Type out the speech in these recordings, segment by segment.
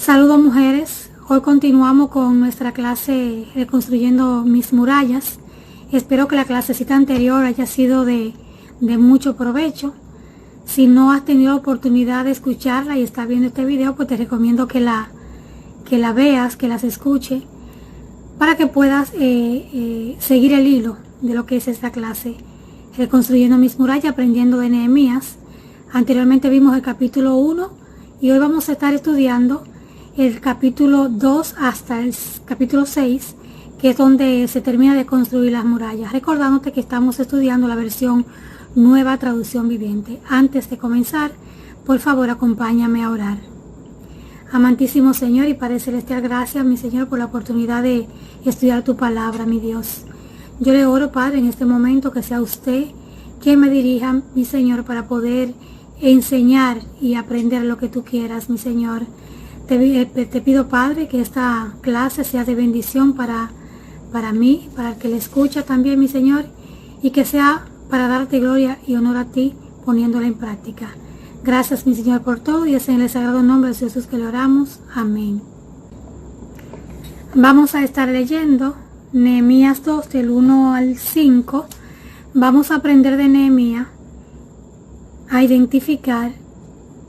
Saludos mujeres, hoy continuamos con nuestra clase Reconstruyendo mis murallas. Espero que la clasecita anterior haya sido de mucho provecho. Si no has tenido oportunidad de escucharla y estás viendo este video, pues te recomiendo que la veas, que las escuches, para que puedas seguir el hilo de lo que es esta clase Reconstruyendo mis murallas, aprendiendo de Nehemías. Anteriormente vimos el capítulo 1 y hoy vamos a estar estudiando el capítulo 2 hasta el capítulo 6, que es donde se termina de construir las murallas. Recordándote que estamos estudiando la versión Nueva Traducción Viviente. Antes de comenzar, por favor, acompáñame a orar. Amantísimo Señor y Padre Celestial, gracias, mi Señor, por la oportunidad de estudiar tu palabra, mi Dios. Yo le oro, Padre, en este momento que sea usted quien me dirija, mi Señor, para poder enseñar y aprender lo que tú quieras, mi Señor. Te pido, Padre, que esta clase sea de bendición para mí, para el que le escucha también, mi Señor, y que sea para darte gloria y honor a ti, poniéndola en práctica. Gracias, mi Señor, por todo, y es en el sagrado nombre de Jesús que le oramos. Amén. Vamos a estar leyendo Nehemías 2, del 1 al 5. Vamos a aprender de Nehemías a identificar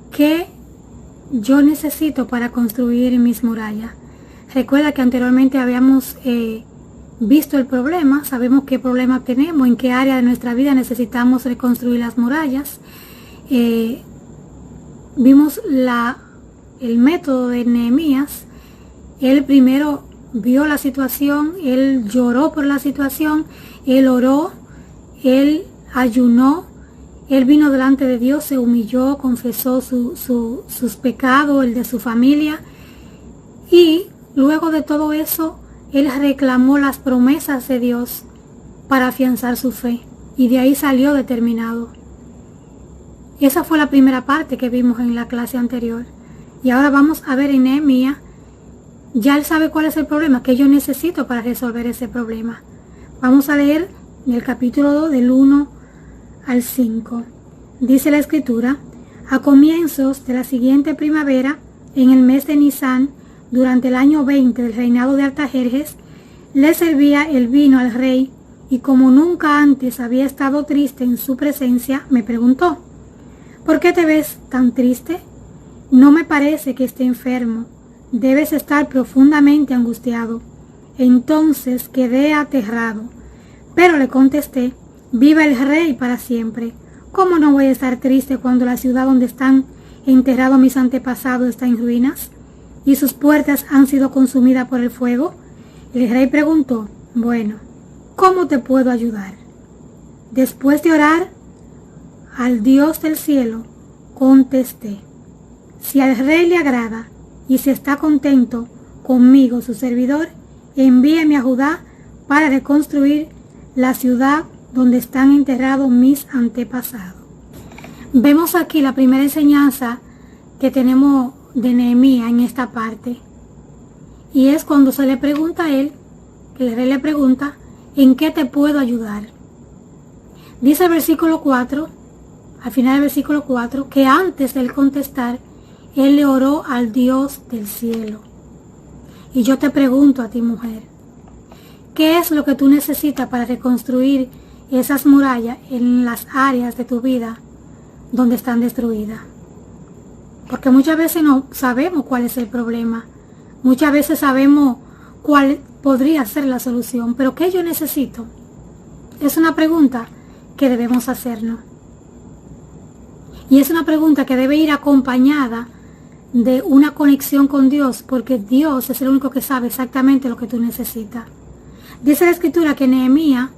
qué yo necesito para construir mis murallas. Recuerda que anteriormente habíamos visto el problema, sabemos qué problema tenemos, en qué área de nuestra vida necesitamos reconstruir las murallas. Vimos el método de Nehemías. Él primero vio la situación, él lloró por la situación, él oró, él ayunó, él vino delante de Dios, se humilló, confesó sus pecados, el de su familia, y luego de todo eso, él reclamó las promesas de Dios para afianzar su fe, y de ahí salió determinado. Esa fue la primera parte que vimos en la clase anterior. Y ahora vamos a ver en Nehemías, ya él sabe cuál es el problema, que yo necesito para resolver ese problema. Vamos a leer el capítulo 2 del 1 al 5. Dice la escritura: a comienzos de la siguiente primavera, en el mes de Nisán, durante el año 20 del reinado de Artajerjes, le servía el vino al rey, y como nunca antes había estado triste en su presencia, me preguntó: ¿por qué te ves tan triste? No me parece que esté enfermo, debes estar profundamente angustiado. Entonces quedé aterrado, pero le contesté: viva el rey para siempre. ¿Cómo no voy a estar triste cuando la ciudad donde están enterrados mis antepasados está en ruinas y sus puertas han sido consumidas por el fuego? El rey preguntó: bueno, ¿cómo te puedo ayudar? Después de orar al Dios del cielo, contesté: si al rey le agrada y si está contento conmigo, su servidor, envíeme a Judá para reconstruir la ciudad donde están enterrados mis antepasados. Vemos aquí la primera enseñanza que tenemos de Nehemías en esta parte, y es cuando se le pregunta a él, que el rey le pregunta: ¿en qué te puedo ayudar? Dice el versículo 4, al final del versículo 4, que antes de él contestar, él le oró al Dios del cielo. Y yo te pregunto a ti, mujer, ¿qué es lo que tú necesitas para reconstruir esas murallas en las áreas de tu vida donde están destruidas? Porque muchas veces no sabemos cuál es el problema. Muchas veces sabemos cuál podría ser la solución, pero ¿qué yo necesito? Es una pregunta que debemos hacernos. Y es una pregunta que debe ir acompañada de una conexión con Dios, porque Dios es el único que sabe exactamente lo que tú necesitas. Dice la escritura que Nehemías,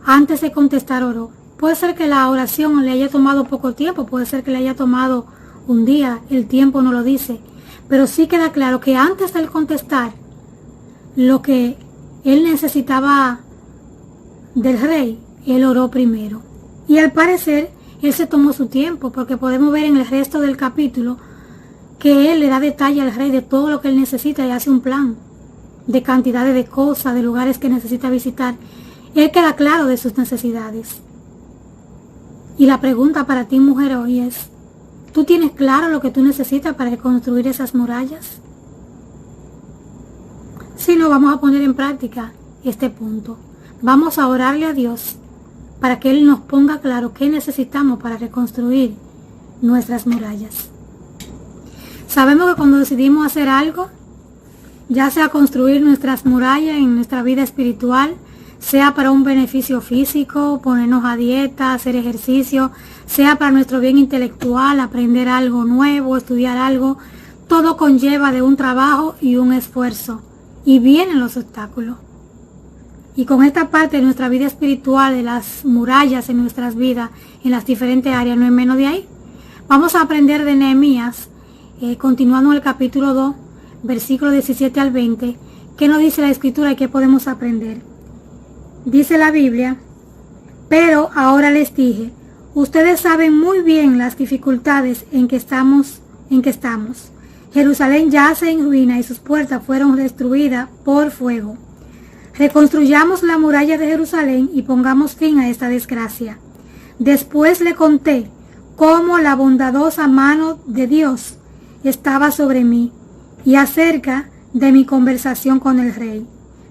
antes de contestar, oró. Puede ser que la oración le haya tomado poco tiempo, puede ser que le haya tomado un día, el tiempo no lo dice, pero sí queda claro que antes de él contestar lo que él necesitaba del rey, él oró primero. Y al parecer, él se tomó su tiempo, porque podemos ver en el resto del capítulo que él le da detalle al rey de todo lo que él necesita y hace un plan de cantidades de cosas, de lugares que necesita visitar. Él queda claro de sus necesidades. Y la pregunta para ti, mujer, hoy es: ¿tú tienes claro lo que tú necesitas para reconstruir esas murallas? si no vamos a poner en práctica este punto. Vamos a orarle a Dios para que Él nos ponga claro qué necesitamos para reconstruir nuestras murallas. Sabemos que cuando decidimos hacer algo, ya sea construir nuestras murallas en nuestra vida espiritual, sea para un beneficio físico, ponernos a dieta, hacer ejercicio, sea para nuestro bien intelectual, aprender algo nuevo, estudiar algo, todo conlleva de un trabajo y un esfuerzo, y vienen los obstáculos. Y con esta parte de nuestra vida espiritual, de las murallas en nuestras vidas, en las diferentes áreas, no es menos de ahí. Vamos a aprender de Nehemías, continuando en el capítulo 2, versículos 17 al 20, ¿qué nos dice la Escritura y qué podemos aprender? Dice la Biblia: pero ahora les dije, ustedes saben muy bien las dificultades en que estamos. Jerusalén yace en ruina y sus puertas fueron destruidas por fuego. Reconstruyamos la muralla de Jerusalén y pongamos fin a esta desgracia. Después le conté cómo la bondadosa mano de Dios estaba sobre mí y acerca de mi conversación con el rey.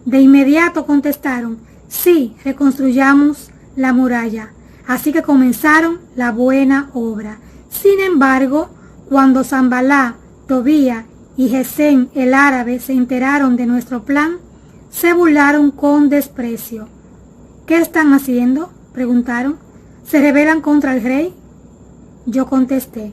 De inmediato contestaron: sí, reconstruyamos la muralla. Así que comenzaron la buena obra. Sin embargo, cuando Sanballat, Tobías y Gesem el árabe se enteraron de nuestro plan, se burlaron con desprecio. ¿Qué están haciendo?, preguntaron. ¿Se rebelan contra el rey? Yo contesté: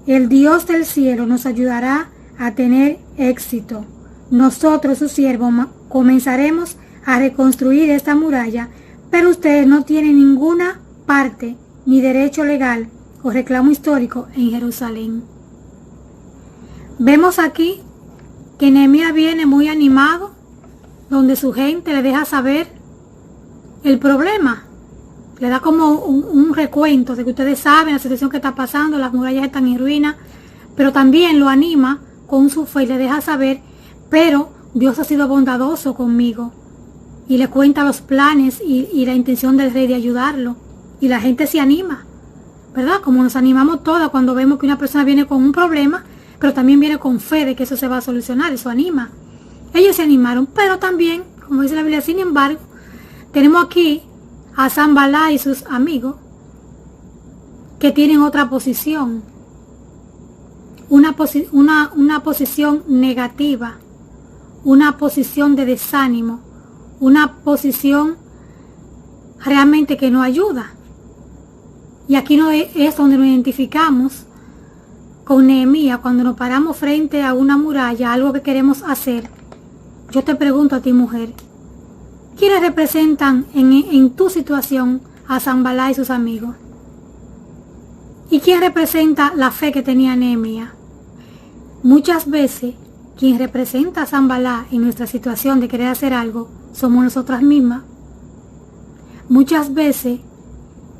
el Dios del cielo nos ayudará a tener éxito. Nosotros, sus siervos, comenzaremos a reconstruir esta muralla, pero ustedes no tienen ninguna parte ni derecho legal o reclamo histórico en Jerusalén. Vemos aquí que Nehemías viene muy animado, donde su gente le deja saber el problema. Le da como un recuento de que ustedes saben la situación que está pasando, las murallas están en ruina, pero también lo anima con su fe y le deja saber, pero Dios ha sido bondadoso conmigo. Y le cuenta los planes y la intención del rey de ayudarlo. Y la gente se anima, ¿verdad? Como nos animamos todas cuando vemos que una persona viene con un problema, pero también viene con fe de que eso se va a solucionar, eso anima. Ellos se animaron, pero también, como dice la Biblia, sin embargo, tenemos aquí a Sanballat y sus amigos que tienen otra posición, una posición negativa, una posición de desánimo, una posición realmente que no ayuda. Y aquí no es donde nos identificamos con Nehemías, cuando nos paramos frente a una muralla, algo que queremos hacer. Yo te pregunto a ti, mujer, ¿quiénes representan en tu situación a Sanballat y sus amigos? ¿Y quién representa la fe que tenía Nehemías? Muchas veces, quien representa a Sanballat en nuestra situación de querer hacer algo, somos nosotras mismas. Muchas veces,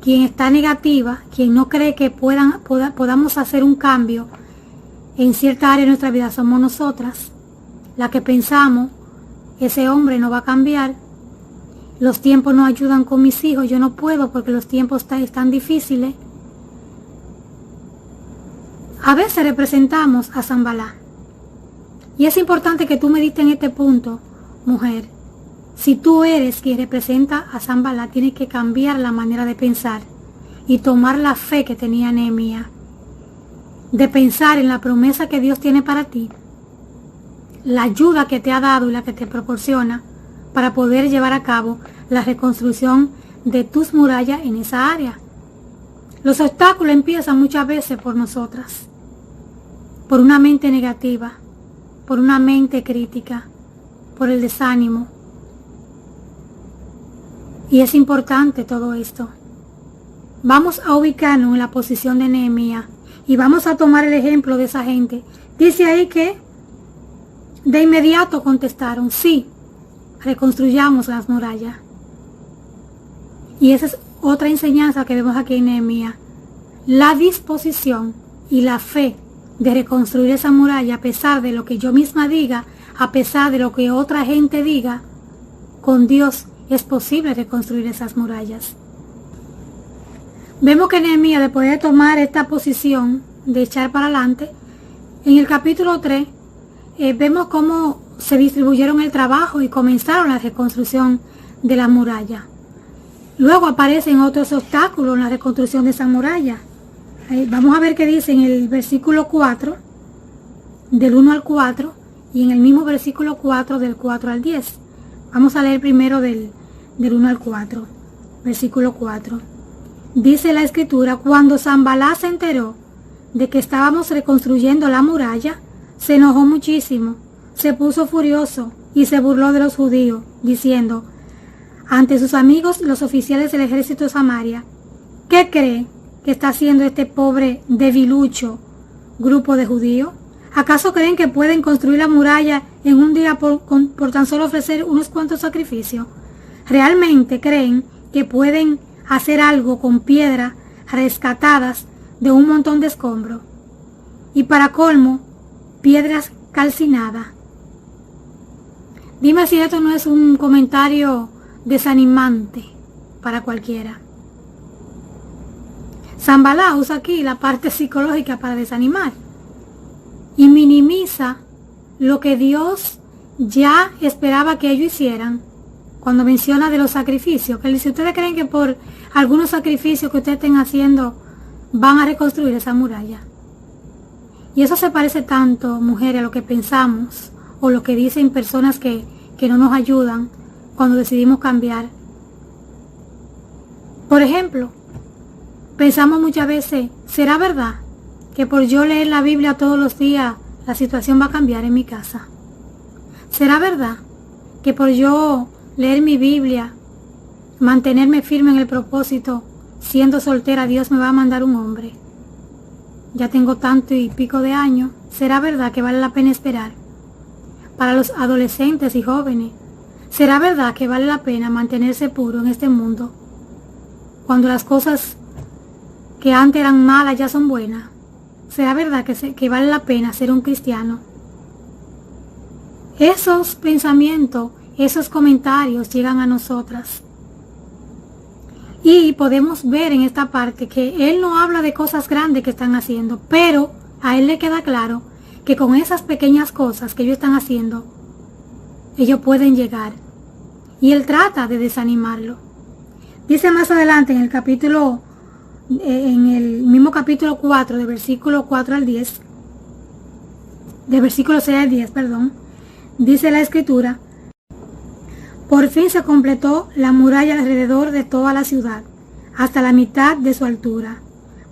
quien está negativa, quien no cree que podamos hacer un cambio en cierta área de nuestra vida, somos nosotras. La que pensamos: ese hombre no va a cambiar, los tiempos no ayudan con mis hijos, yo no puedo porque los tiempos están difíciles. A veces representamos a Sanballat. Y es importante que tú medites en este punto, mujer. Si tú eres quien representa a Sanballat, tienes que cambiar la manera de pensar y tomar la fe que tenía Nehemías, de pensar en la promesa que Dios tiene para ti, la ayuda que te ha dado y la que te proporciona para poder llevar a cabo la reconstrucción de tus murallas en esa área. Los obstáculos empiezan muchas veces por nosotras, por una mente negativa, por una mente crítica, por el desánimo. Y es importante todo esto. Vamos a ubicarnos en la posición de Nehemías y vamos a tomar el ejemplo de esa gente. Dice ahí que de inmediato contestaron: sí, reconstruyamos las murallas. Y esa es otra enseñanza que vemos aquí en Nehemías. La disposición y la fe de reconstruir esa muralla, a pesar de lo que yo misma diga, a pesar de lo que otra gente diga, con Dios es posible reconstruir esas murallas. Vemos que Nehemías, después de tomar esta posición de echar para adelante, en el capítulo 3, vemos cómo se distribuyeron el trabajo y comenzaron la reconstrucción de la muralla. Luego aparecen otros obstáculos en la reconstrucción de esa muralla. Vamos a ver qué dice en el versículo 4, del 1 al 4, y en el mismo versículo 4, del 4 al 10. Vamos a leer primero del 1 al 4. Versículo 4. Dice la escritura: cuando Sanballat se enteró de que estábamos reconstruyendo la muralla, se enojó muchísimo, se puso furioso y se burló de los judíos, diciendo ante sus amigos los oficiales del ejército de Samaria: ¿qué cree que está haciendo este pobre debilucho grupo de judíos? ¿Acaso creen que pueden construir la muralla en un día por tan solo ofrecer unos cuantos sacrificios? ¿Realmente creen que pueden hacer algo con piedras rescatadas de un montón de escombros? Y para colmo, piedras calcinadas. Dime si esto no es un comentario desanimante para cualquiera. Sanballat usa aquí la parte psicológica para desanimar y minimiza lo que Dios ya esperaba que ellos hicieran cuando menciona de los sacrificios. Que si ustedes creen que por algunos sacrificios que ustedes estén haciendo van a reconstruir esa muralla. Y eso se parece tanto, mujeres, a lo que pensamos o lo que dicen personas que no nos ayudan cuando decidimos cambiar. Por ejemplo, pensamos muchas veces: ¿será verdad que por yo leer la Biblia todos los días la situación va a cambiar en mi casa? ¿Será verdad que por yo leer mi Biblia, mantenerme firme en el propósito, siendo soltera, Dios me va a mandar un hombre? Ya tengo tanto y pico de años. ¿Será verdad que vale la pena esperar? Para los adolescentes y jóvenes, ¿será verdad que vale la pena mantenerse puro en este mundo cuando las cosas que antes eran malas ya son buenas? ¿Será verdad que vale la pena ser un cristiano? Esos pensamientos, esos comentarios llegan a nosotras. Y podemos ver en esta parte que él no habla de cosas grandes que están haciendo, pero a él le queda claro que con esas pequeñas cosas que ellos están haciendo, ellos pueden llegar. Y él trata de desanimarlo. Dice más adelante en el mismo capítulo 4, del versículo 4 al 10, del versículo 6 al 10, perdón, dice la escritura: por fin se completó la muralla alrededor de toda la ciudad, hasta la mitad de su altura,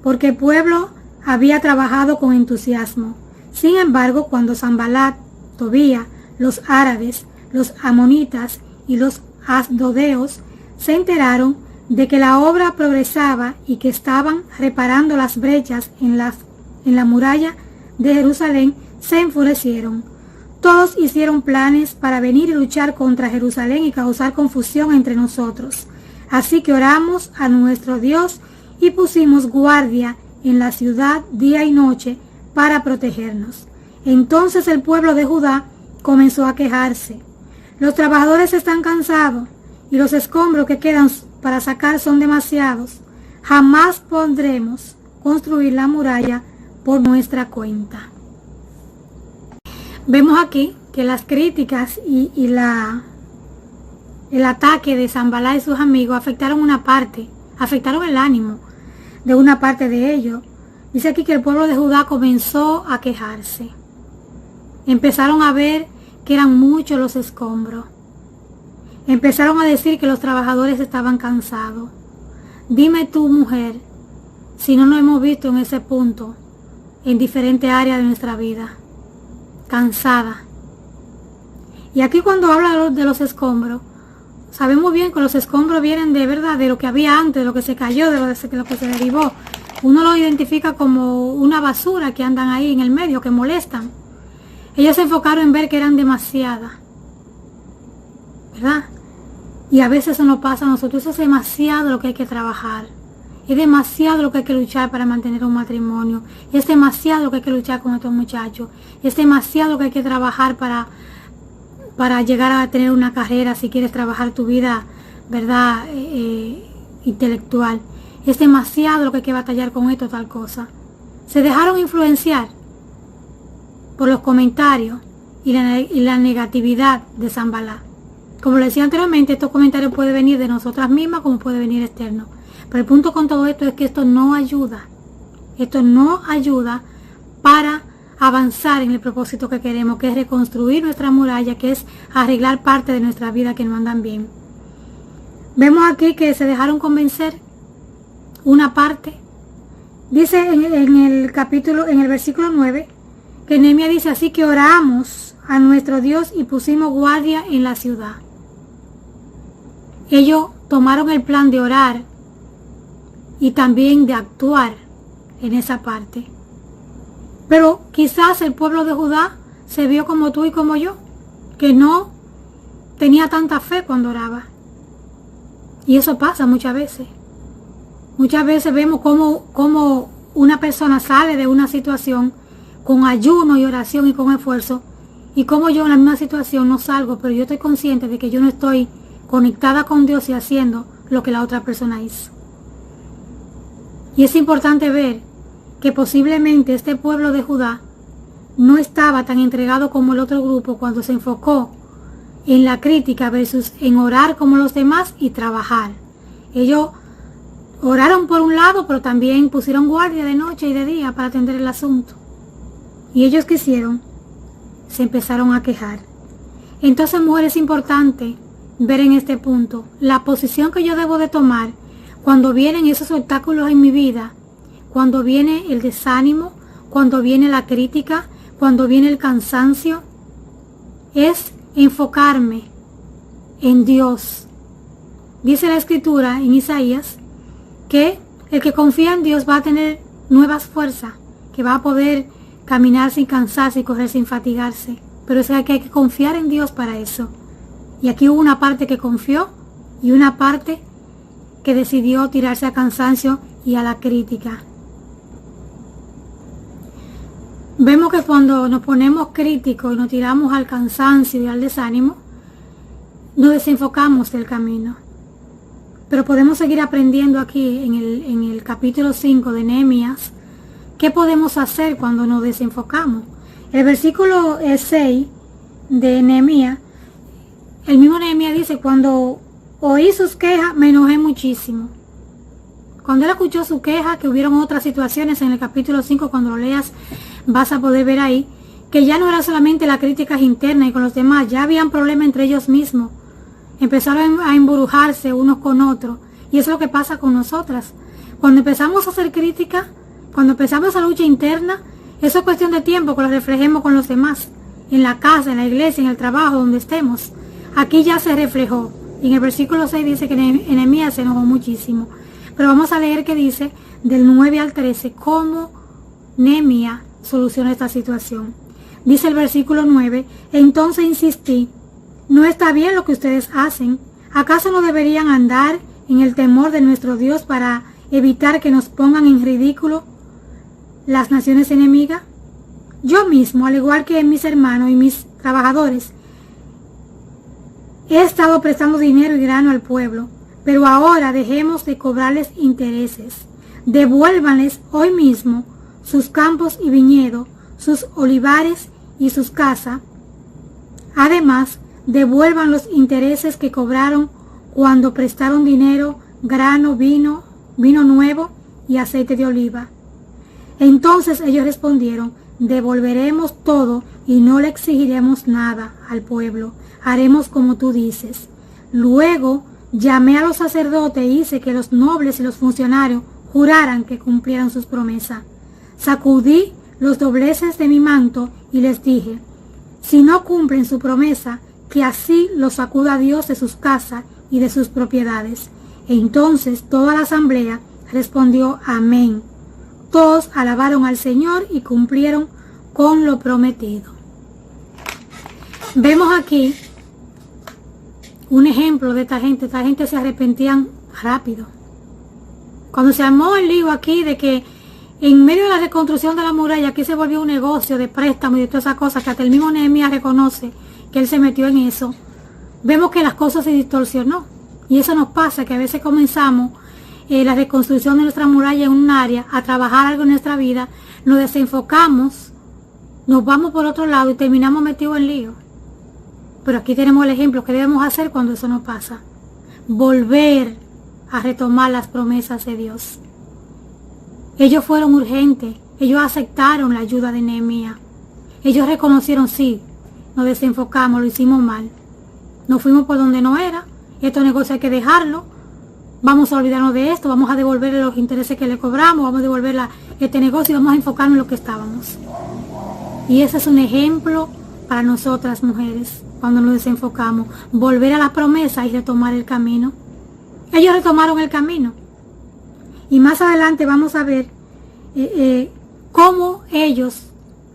porque el pueblo había trabajado con entusiasmo. Sin embargo, cuando Sanballat, Tobías, los árabes, los amonitas y los asdodeos se enteraron de que la obra progresaba y que estaban reparando las brechas en la muralla de Jerusalén, se enfurecieron. Todos hicieron planes para venir y luchar contra Jerusalén y causar confusión entre nosotros. Así que oramos a nuestro Dios y pusimos guardia en la ciudad día y noche para protegernos. Entonces el pueblo de Judá comenzó a quejarse: los trabajadores están cansados y los escombros que quedan para sacar son demasiados. Jamás podremos construir la muralla por nuestra cuenta. Vemos aquí que las críticas y el ataque de Sanballat y sus amigos afectaron el ánimo de una parte de ellos. Dice aquí que el pueblo de Judá comenzó a quejarse. Empezaron a ver que eran muchos los escombros. Empezaron a decir que los trabajadores estaban cansados. Dime tú, mujer, si no nos hemos visto en ese punto en diferentes áreas de nuestra vida. Cansada. Y aquí cuando habla de los escombros, sabemos bien que los escombros vienen de verdad, de lo que había antes, de lo que se cayó, de lo que se derribó. Uno lo identifica como una basura que andan ahí en el medio, que molestan. Ellos se enfocaron en ver que eran demasiadas, ¿verdad? Y a veces eso nos pasa a nosotros. Eso es demasiado lo que hay que trabajar. Es demasiado lo que hay que luchar para mantener un matrimonio. Es demasiado lo que hay que luchar con estos muchachos. Es demasiado lo que hay que trabajar para llegar a tener una carrera, si quieres trabajar tu vida, ¿verdad? Intelectual. Es demasiado lo que hay que batallar con esto, tal cosa. Se dejaron influenciar por los comentarios y la negatividad de Sanballat. Como le decía anteriormente, estos comentarios pueden venir de nosotras mismas como puede venir externo. Pero el punto con todo esto es que esto no ayuda. Esto no ayuda para avanzar en el propósito que queremos, que es reconstruir nuestra muralla, que es arreglar parte de nuestra vida que no andan bien. Vemos aquí que se dejaron convencer una parte. Dice en el versículo 9, que Nehemías dice: así que oramos a nuestro Dios y pusimos guardia en la ciudad. Ellos tomaron el plan de orar y también de actuar en esa parte. Pero quizás el pueblo de Judá se vio como tú y como yo, que no tenía tanta fe cuando oraba. Y eso pasa muchas veces. Muchas veces vemos cómo una persona sale de una situación con ayuno y oración y con esfuerzo, y como yo en la misma situación no salgo, pero yo estoy consciente de que yo no estoy conectada con Dios y haciendo lo que la otra persona hizo. Y es importante ver que posiblemente este pueblo de Judá no estaba tan entregado como el otro grupo cuando se enfocó en la crítica versus en orar como los demás y trabajar. Ellos oraron por un lado, pero también pusieron guardia de noche y de día para atender el asunto. Y ellos ¿qué hicieron? Se empezaron a quejar. Entonces, mujeres, es importante ver en este punto la posición que yo debo de tomar cuando vienen esos obstáculos en mi vida, cuando viene el desánimo, cuando viene la crítica, cuando viene el cansancio. Es enfocarme en Dios. Dice la Escritura en Isaías que el que confía en Dios va a tener nuevas fuerzas, que va a poder caminar sin cansarse y correr sin fatigarse. Pero es que hay que confiar en Dios para eso. Y aquí hubo una parte que confió y una parte que decidió tirarse a cansancio y a la crítica. Vemos que cuando nos ponemos críticos y nos tiramos al cansancio y al desánimo, nos desenfocamos del camino. Pero podemos seguir aprendiendo aquí en el capítulo 5 de Nehemías qué podemos hacer cuando nos desenfocamos. El versículo 6 de Nehemías, el mismo Nehemías dice: cuando oí sus quejas me enojé muchísimo. Cuando él escuchó su queja, que hubieron otras situaciones en el capítulo 5, cuando lo leas vas a poder ver ahí, que ya no era solamente las críticas internas y con los demás, ya habían problemas entre ellos mismos. Empezaron a embrujarse unos con otros. Y eso es lo que pasa con nosotras. Cuando empezamos a hacer crítica, cuando empezamos esa lucha interna, eso es cuestión de tiempo que lo reflejemos con los demás. En la casa, en la iglesia, en el trabajo, donde estemos. Aquí ya se reflejó. Y en el versículo 6 dice que Nehemías se enojó muchísimo. Pero vamos a leer que dice, del 9 al 13, cómo Nehemías soluciona esta situación. Dice el versículo 9, entonces insistí: no está bien lo que ustedes hacen. ¿Acaso no deberían andar en el temor de nuestro Dios para evitar que nos pongan en ridículo las naciones enemigas? Yo mismo, al igual que mis hermanos y mis trabajadores, he estado prestando dinero y grano al pueblo, pero ahora dejemos de cobrarles intereses. Devuélvanles hoy mismo sus campos y viñedos, sus olivares y sus casas. Además, devuelvan los intereses que cobraron cuando prestaron dinero, grano, vino nuevo y aceite de oliva. Entonces ellos respondieron: devolveremos todo y no le exigiremos nada al pueblo. Haremos como tú dices. Luego llamé a los sacerdotes e hice que los nobles y los funcionarios juraran que cumplieran sus promesas. Sacudí los dobleces de mi manto y les dije: si no cumplen su promesa, que así los sacuda Dios de sus casas y de sus propiedades. Entonces toda la asamblea respondió: amén. Todos alabaron al Señor y cumplieron con lo prometido. Vemos aquí un ejemplo de esta gente. Esta gente se arrepentían rápido. Cuando se armó el lío aquí de que en medio de la reconstrucción de la muralla aquí se volvió un negocio de préstamo y de todas esas cosas, que hasta el mismo Nehemías reconoce que él se metió en eso, vemos que las cosas se distorsionó. Y eso nos pasa, que a veces comenzamos la reconstrucción de nuestra muralla en un área, a trabajar algo en nuestra vida, nos desenfocamos nos vamos por otro lado y terminamos metidos en lío. Pero aquí tenemos el ejemplo que debemos hacer cuando eso no pasa. Volver a retomar las promesas de Dios. Ellos fueron urgentes. Ellos aceptaron la ayuda de Nehemías. Ellos reconocieron, sí, nos desenfocamos, lo hicimos mal. Nos fuimos por donde no era. Estos negocios hay que dejarlo. Vamos a olvidarnos de esto. Vamos a devolverle los intereses que le cobramos. Vamos a devolver este negocio y vamos a enfocarnos en lo que estábamos. Y ese es un ejemplo para nosotras mujeres. Cuando nos desenfocamos, volver a la promesa y retomar el camino. Ellos retomaron el camino. Y más adelante vamos a ver cómo ellos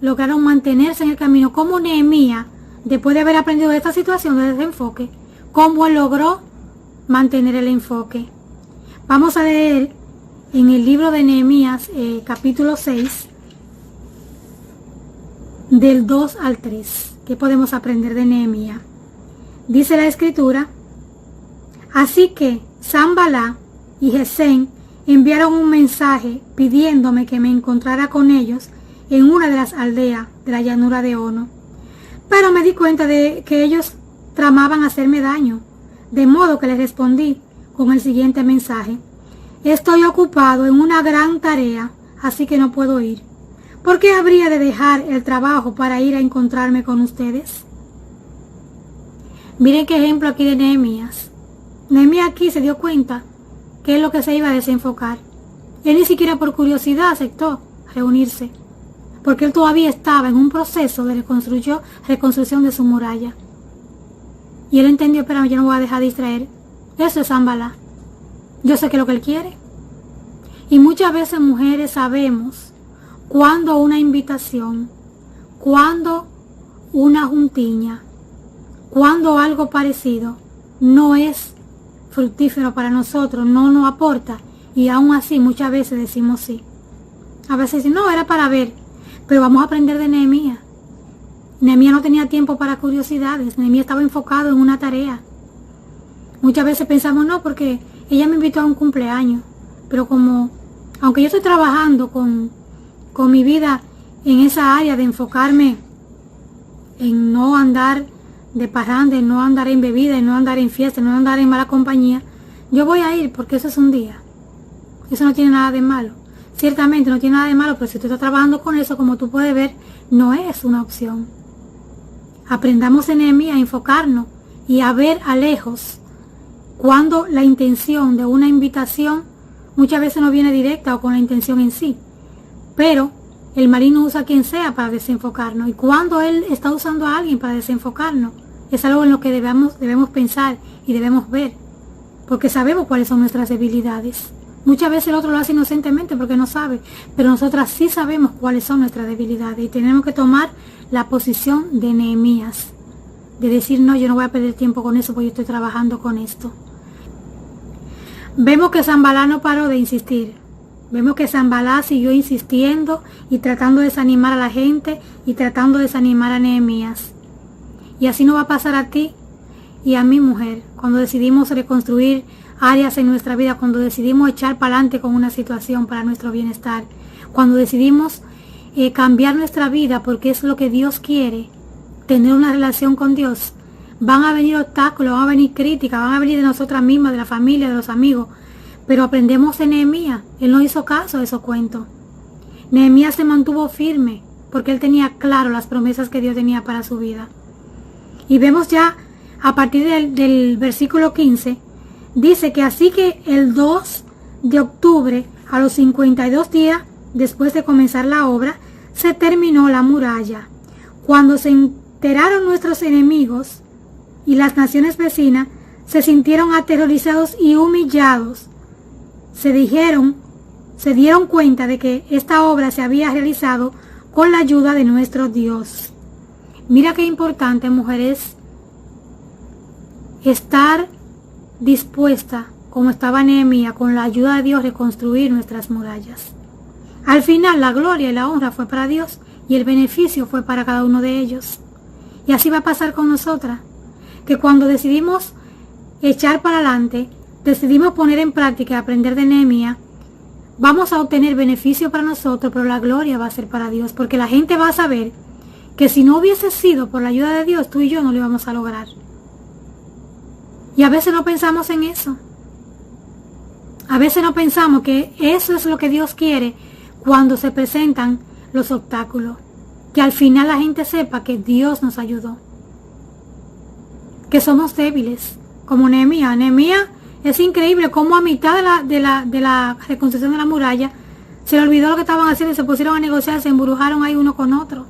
lograron mantenerse en el camino, cómo Nehemías, después de haber aprendido de esta situación de desenfoque, cómo él logró mantener el enfoque. Vamos a leer en el libro de Nehemías, capítulo 6, del 2 al 3. ¿Qué podemos aprender de Nehemías? Dice la escritura: así que Sanballat y Gesem enviaron un mensaje pidiéndome que me encontrara con ellos en una de las aldeas de la llanura de Ono. Pero me di cuenta de que ellos tramaban hacerme daño, de modo que les respondí con el siguiente mensaje: estoy ocupado en una gran tarea, así que no puedo ir. ¿Por qué habría de dejar el trabajo para ir a encontrarme con ustedes? Miren qué ejemplo aquí de Nehemías. Nehemías aquí se dio cuenta que es lo que se iba a desenfocar. Él ni siquiera por curiosidad aceptó reunirse, porque él todavía estaba en un proceso de reconstrucción de su muralla. Y él entendió: espérame, yo no voy a dejar de distraer. Eso es Sanballat. Yo sé que es lo que él quiere. Y muchas veces, mujeres, sabemos cuando una invitación, cuando una juntiña, cuando algo parecido no es fructífero para nosotros, no nos aporta, y aún así muchas veces decimos sí. A veces dicen, no, era para ver, pero vamos a aprender de Nehemías. Nehemías no tenía tiempo para curiosidades, Nehemías estaba enfocado en una tarea. Muchas veces pensamos, no, porque ella me invitó a un cumpleaños, pero aunque yo estoy trabajando con mi vida en esa área de enfocarme en no andar de parranda, en no andar en bebida, en no andar en fiesta, en no andar en mala compañía, yo voy a ir porque eso es un día. Eso no tiene nada de malo. Ciertamente no tiene nada de malo, pero si tú estás trabajando con eso, como tú puedes ver, no es una opción. Aprendamos en Nehemías a enfocarnos y a ver a lejos cuando la intención de una invitación muchas veces no viene directa o con la intención en sí. Pero el marino usa a quien sea para desenfocarnos. Y cuando él está usando a alguien para desenfocarnos, es algo en lo que debemos pensar y debemos ver. Porque sabemos cuáles son nuestras debilidades. Muchas veces el otro lo hace inocentemente porque no sabe. Pero nosotras sí sabemos cuáles son nuestras debilidades. Y tenemos que tomar la posición de Nehemías. De decir, no, yo no voy a perder tiempo con eso porque yo estoy trabajando con esto. Vemos que Sanballat no paró de insistir. Vemos que Sanballat siguió insistiendo y tratando de desanimar a la gente y tratando de desanimar a Nehemías. Y así nos va a pasar a ti y a mi mujer cuando decidimos reconstruir áreas en nuestra vida, cuando decidimos echar para adelante con una situación para nuestro bienestar, cuando decidimos cambiar nuestra vida porque es lo que Dios quiere, tener una relación con Dios. Van a venir obstáculos, van a venir críticas, van a venir de nosotras mismas, de la familia, de los amigos. Pero aprendemos de Nehemías. Él no hizo caso de esos cuentos. Nehemías se mantuvo firme porque él tenía claro las promesas que Dios tenía para su vida. Y vemos ya a partir del versículo 15, dice que así que el 2 de octubre, a los 52 días después de comenzar la obra, se terminó la muralla. Cuando se enteraron nuestros enemigos y las naciones vecinas, se sintieron aterrorizados y humillados. Se dieron cuenta de que esta obra se había realizado con la ayuda de nuestro Dios. Mira qué importante, mujeres, estar dispuesta, como estaba Nehemías, con la ayuda de Dios, reconstruir nuestras murallas. Al final, la gloria y la honra fue para Dios y el beneficio fue para cada uno de ellos. Y así va a pasar con nosotras, que cuando decidimos echar para adelante, decidimos poner en práctica y aprender de Nehemías, vamos a obtener beneficio para nosotros, pero la gloria va a ser para Dios, porque la gente va a saber que si no hubiese sido por la ayuda de Dios, tú y yo no lo íbamos a lograr. Y a veces no pensamos en eso. A veces no pensamos que eso es lo que Dios quiere cuando se presentan los obstáculos. Que al final la gente sepa que Dios nos ayudó. Que somos débiles, como Nehemías. Nehemías es increíble cómo a mitad de la reconstrucción de la muralla se le olvidó lo que estaban haciendo y se pusieron a negociar, se embrujaron ahí uno con otro.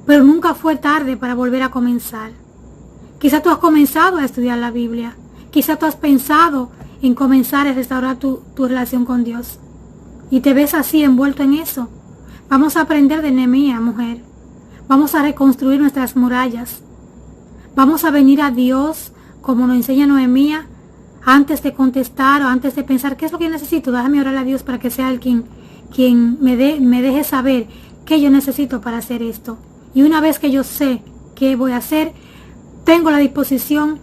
Pero nunca fue tarde para volver a comenzar. Quizá tú has comenzado a estudiar la Biblia. Quizá tú has pensado en comenzar a restaurar tu relación con Dios. Y te ves así envuelto en eso. Vamos a aprender de Nehemías, mujer. Vamos a reconstruir nuestras murallas. Vamos a venir a Dios, como nos enseña Nehemías, antes de contestar o antes de pensar, ¿qué es lo que necesito? Déjame orar a Dios para que sea Él quien me deje saber qué yo necesito para hacer esto. Y una vez que yo sé qué voy a hacer, tengo la disposición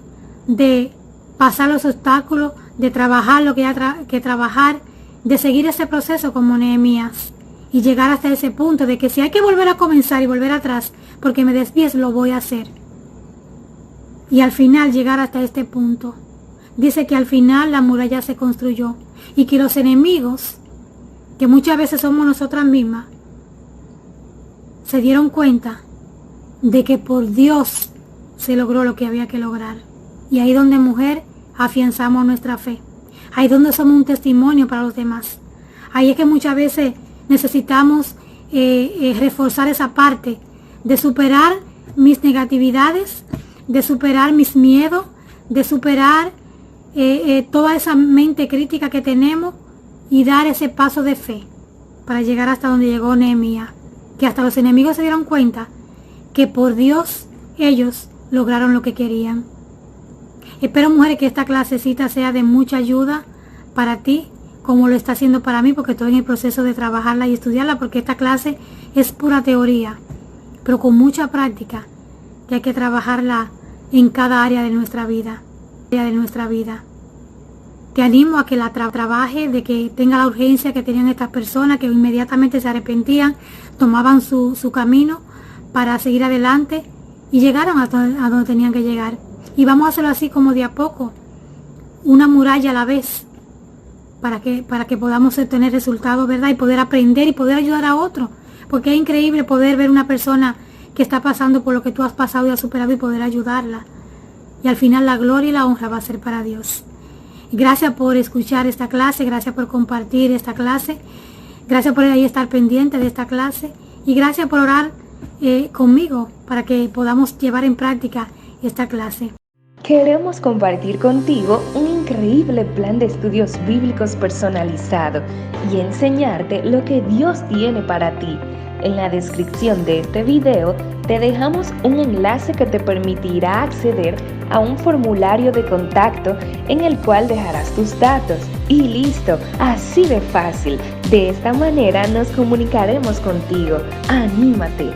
de pasar los obstáculos, de trabajar lo que hay que trabajar, de seguir ese proceso como Nehemías y llegar hasta ese punto de que si hay que volver a comenzar y volver atrás porque me desvíes, lo voy a hacer. Y al final llegar hasta este punto. Dice que al final la muralla se construyó y que los enemigos, que muchas veces somos nosotras mismas, se dieron cuenta de que por Dios se logró lo que había que lograr. Y ahí donde, mujer, afianzamos nuestra fe. Ahí donde somos un testimonio para los demás. Ahí es que muchas veces necesitamos reforzar esa parte de superar mis negatividades, de superar mis miedos, de superar toda esa mente crítica que tenemos y dar ese paso de fe para llegar hasta donde llegó Nehemías. Que hasta los enemigos se dieron cuenta que por Dios ellos lograron lo que querían. Espero, mujeres, que esta clasecita sea de mucha ayuda para ti, como lo está haciendo para mí, porque estoy en el proceso de trabajarla y estudiarla, porque esta clase es pura teoría, pero con mucha práctica, que hay que trabajarla en cada área de nuestra vida. Te animo a que la trabaje, de que tenga la urgencia que tenían estas personas, que inmediatamente se arrepentían, tomaban su camino para seguir adelante y llegaron a donde tenían que llegar. Y vamos a hacerlo así como de a poco, una muralla a la vez, para que podamos tener resultados, ¿verdad? Y poder aprender y poder ayudar a otro. Porque es increíble poder ver una persona que está pasando por lo que tú has pasado y has superado y poder ayudarla. Y al final la gloria y la honra va a ser para Dios. Gracias por escuchar esta clase, gracias por compartir esta clase, gracias por ahí estar pendiente de esta clase y gracias por orar conmigo para que podamos llevar en práctica esta clase. Queremos compartir contigo un increíble plan de estudios bíblicos personalizado y enseñarte lo que Dios tiene para ti. En la descripción de este video te dejamos un enlace que te permitirá acceder a un formulario de contacto en el cual dejarás tus datos. Y listo, así de fácil. De esta manera nos comunicaremos contigo. ¡Anímate!